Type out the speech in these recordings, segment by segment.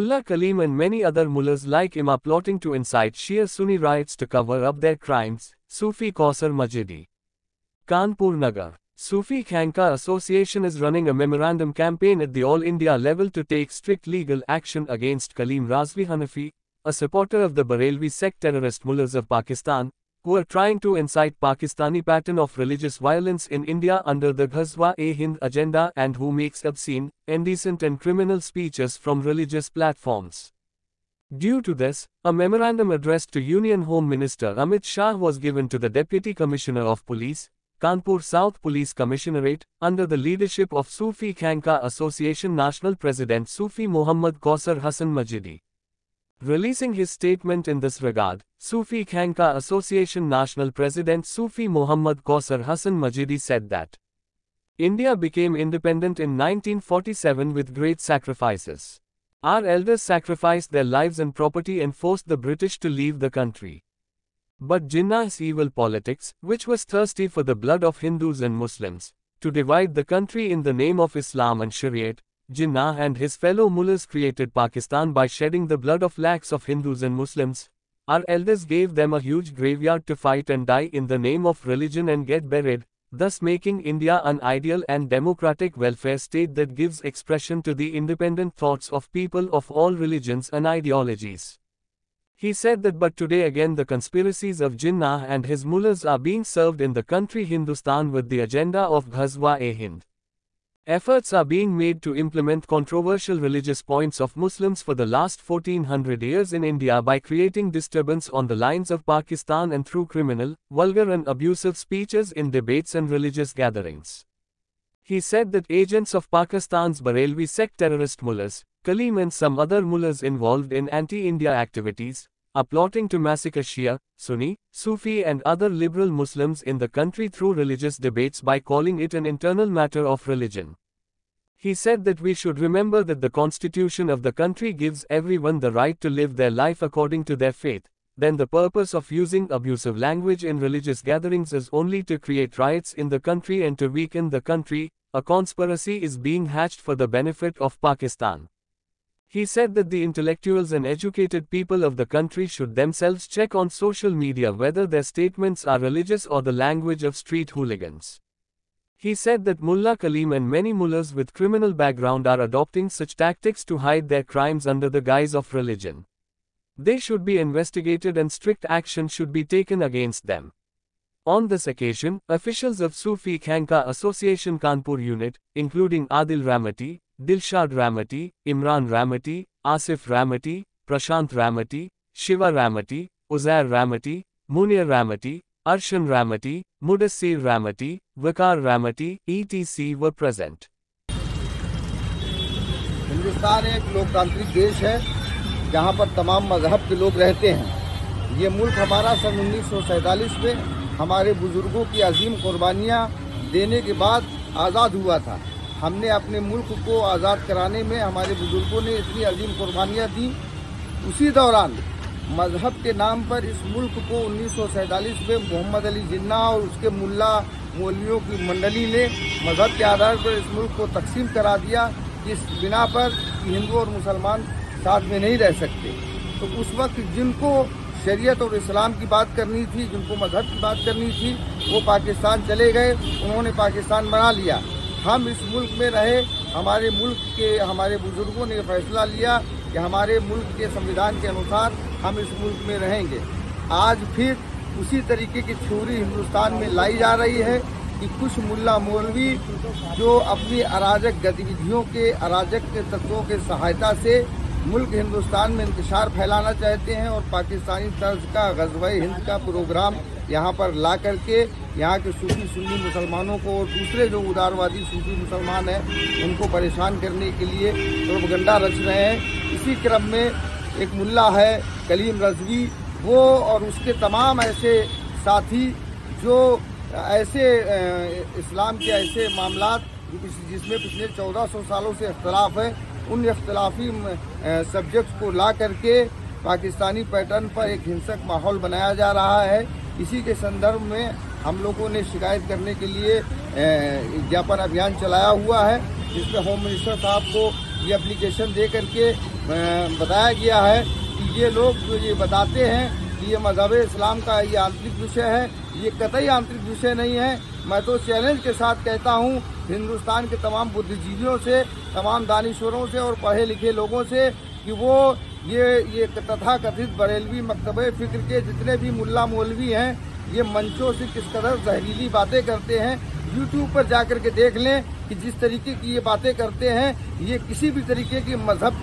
Mullah Kaleem and many other mullahs like him are plotting to incite Shia Sunni riots to cover up their crimes. Sufi Kausar Majidi. Kanpur Nagar. Sufi Khanka Association is running a memorandum campaign at the All India level to take strict legal action against Kaleem Razvi Hanafi, a supporter of the Barelvi sect terrorist mullahs of Pakistan, who are trying to incite Pakistani pattern of religious violence in India under the Ghazwa-e-Hind agenda and who makes obscene, indecent and criminal speeches from religious platforms. Due to this, a memorandum addressed to Union Home Minister Amit Shah was given to the Deputy Commissioner of Police, Kanpur South Police Commissionerate, under the leadership of Sufi Khanka Association National President Sufi Muhammad Kausar Hassan Majidi. Releasing his statement in this regard, Sufi Khanka Association National President Sufi Muhammad Kausar Hassan Majidi said that India became independent in 1947 with great sacrifices. Our elders sacrificed their lives and property and forced the British to leave the country. But Jinnah's evil politics, which was thirsty for the blood of Hindus and Muslims, to divide the country in the name of Islam and Shariat, Jinnah and his fellow mullahs created Pakistan by shedding the blood of lakhs of Hindus and Muslims. Our elders gave them a huge graveyard to fight and die in the name of religion and get buried, thus making India an ideal and democratic welfare state that gives expression to the independent thoughts of people of all religions and ideologies. He said that but today again the conspiracies of Jinnah and his mullahs are being served in the country Hindustan with the agenda of Ghazwa-e-Hind. Efforts are being made to implement controversial religious points of Muslims for the last 1400 years in India by creating disturbance on the lines of Pakistan and through criminal, vulgar and abusive speeches in debates and religious gatherings. He said that agents of Pakistan's Barelvi sect terrorist mullahs, Kaleem and some other mullahs involved in anti-India activities, are plotting to massacre Shia, Sunni, Sufi and other liberal Muslims in the country through religious debates by calling it an internal matter of religion. He said that we should remember that the constitution of the country gives everyone the right to live their life according to their faith, then the purpose of using abusive language in religious gatherings is only to create riots in the country and to weaken the country. A conspiracy is being hatched for the benefit of Pakistan. He said that the intellectuals and educated people of the country should themselves check on social media whether their statements are religious or the language of street hooligans. He said that Mullah Kaleem and many mullahs with criminal background are adopting such tactics to hide their crimes under the guise of religion. They should be investigated and strict action should be taken against them. On this occasion, officials of Sufi Khanka Association Kanpur unit, including Adil Ramati, Dilshad Ramati, Imran Ramati, Asif Ramati, Prashant Ramati, Shiva Ramati, Uzair Ramati, Munir Ramati, Arshan Ramati, Mudassir Ramati, Vakar Ramati, etc. were present. Hindustan एक लोकतांत्रिक देश है जहां पर तमाम मजहब के लोग रहते हैं। ये मुल्क हमारा सन 1947 में हमारे बुजुर्गों की अजीम कुर्बानियां देने के बाद आज़ाद हुआ था। हमने अपने मुल्क को आज़ाद कराने में हमारे बुजुर्गों ने इतनी अजीम कुर्बानियां दी। उसी दौरान मजहब के नाम पर इस मुल्क को 1947 में मोहम्मद अली जिन्ना और उसके मुल्ला मौलवियों की मंडली ने मजहब के आधार पर इस मुल्क को तकसीम करा दिया, इस बिना पर कि हिंदू और मुसलमान साथ में नहीं रह सकते। तो उस वक्त जिनको शरीयत और इस्लाम की बात करनी थी, जिनको मजहब की बात करनी थी, वो पाकिस्तान चले गए, उन्होंने पाकिस्तान बना लिया। हम इस मुल्क में रहे, हमारे मुल्क के हमारे बुजुर्गों ने फैसला लिया कि हमारे मुल्क के संविधान के अनुसार हम इस मुल्क में रहेंगे। आज फिर उसी तरीके की थ्योरी हिंदुस्तान में लाई जा रही है कि कुछ मुल्ला मौलवी जो अपनी अराजक गतिविधियों के अराजक के तत्वों के सहायता से मुल्क हिंदुस्तान में इंतशार फैलाना चाहते हैं और पाकिस्तानी तर्ज का ग़ज़वा-ए हिंद का प्रोग्राम यहाँ पर ला करके यहाँ के सूफी सुन्नी मुसलमानों को और दूसरे जो उदारवादी सूफी मुसलमान हैं उनको परेशान करने के लिए प्रोपगंडा रच रहे हैं। इसी क्रम में एक मुल्ला है कलीम रज़वी, वो और उसके तमाम ऐसे साथी जो ऐसे इस्लाम के ऐसे मामलात जिसमें पिछले 1400 सालों से इख्तलाफ है, उन इख्तलाफी सब्जेक्ट्स को ला करके पाकिस्तानी पैटर्न पर एक हिंसक माहौल बनाया जा रहा है। इसी के संदर्भ में हम लोगों ने शिकायत करने के लिए ज्ञापन अभियान चलाया हुआ है, जिसमें होम मिनिस्टर साहब को ये एप्लीकेशन दे करके बताया गया है कि ये लोग जो ये बताते हैं कि ये मजहब इस्लाम का ये आंतरिक विषय है, ये कतई आंतरिक विषय नहीं है। मैं तो चैलेंज के साथ कहता हूँ हिंदुस्तान के तमाम बुद्धिजीवियों से, तमाम दानिश्वरों से और पढ़े लिखे लोगों से कि वो ये तथाकथित बरेलवी मकतबे फिक्र के जितने भी मुल्ला मौलवी हैं, ये मंचों से किस कदर जहरीली बातें करते हैं। यूट्यूब पर जाकर के देख लें कि जिस तरीके की ये बातें करते हैं, ये किसी भी तरीके की मजहब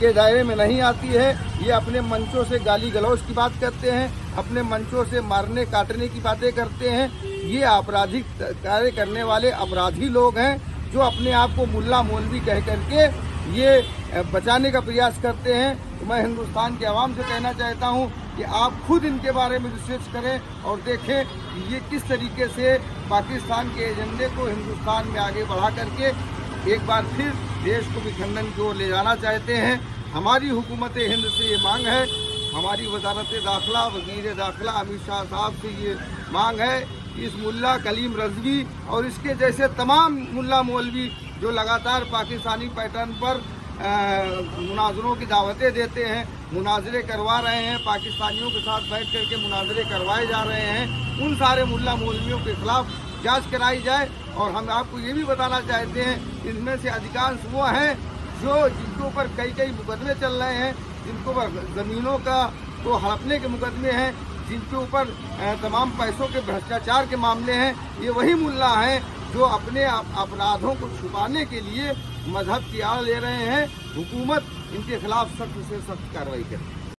के दायरे में नहीं आती है। ये अपने मंचों से गाली गलौज की बात करते हैं, अपने मंचों से मारने काटने की बातें करते हैं। ये आपराधिक कार्य करने वाले अपराधी लोग हैं जो अपने आप को मुल्ला मौलवी कह करके ये बचाने का प्रयास करते हैं। तो मैं हिंदुस्तान के आवाम से कहना चाहता हूं कि आप खुद इनके बारे में रिसर्च करें और देखें कि ये किस तरीके से पाकिस्तान के एजेंडे को हिंदुस्तान में आगे बढ़ा करके एक बार फिर देश को विखंडन की ओर ले जाना चाहते हैं। हमारी हुकूमत हिंद से ये मांग है, हमारी वजारत दाखिला, वजीर दाखिला अमित शाह साहब से ये मांग है कि इस मुल्ला कलीम रजवी और इसके जैसे तमाम मुल्ला मौलवी जो लगातार पाकिस्तानी पैटर्न पर मुनाजरों की दावतें देते हैं, मुनाजरे करवा रहे हैं, पाकिस्तानियों के साथ बैठ करके मुनाजरे करवाए जा रहे हैं, उन सारे मुल्ला मौलवियों के खिलाफ जांच कराई जाए। और हम आपको ये भी बताना चाहते हैं, इनमें से अधिकांश वो हैं जिनके ऊपर कई मुकदमे चल रहे हैं, जिनके ऊपर ज़मीनों का तो हड़पने के मुकदमे हैं, जिनके ऊपर तमाम पैसों के भ्रष्टाचार के मामले हैं। ये वही मुल्ला हैं जो अपने अपराधों को छुपाने के लिए मजहब की आड़ ले रहे हैं। हुकूमत इनके खिलाफ सख्त से सख्त कार्रवाई करे।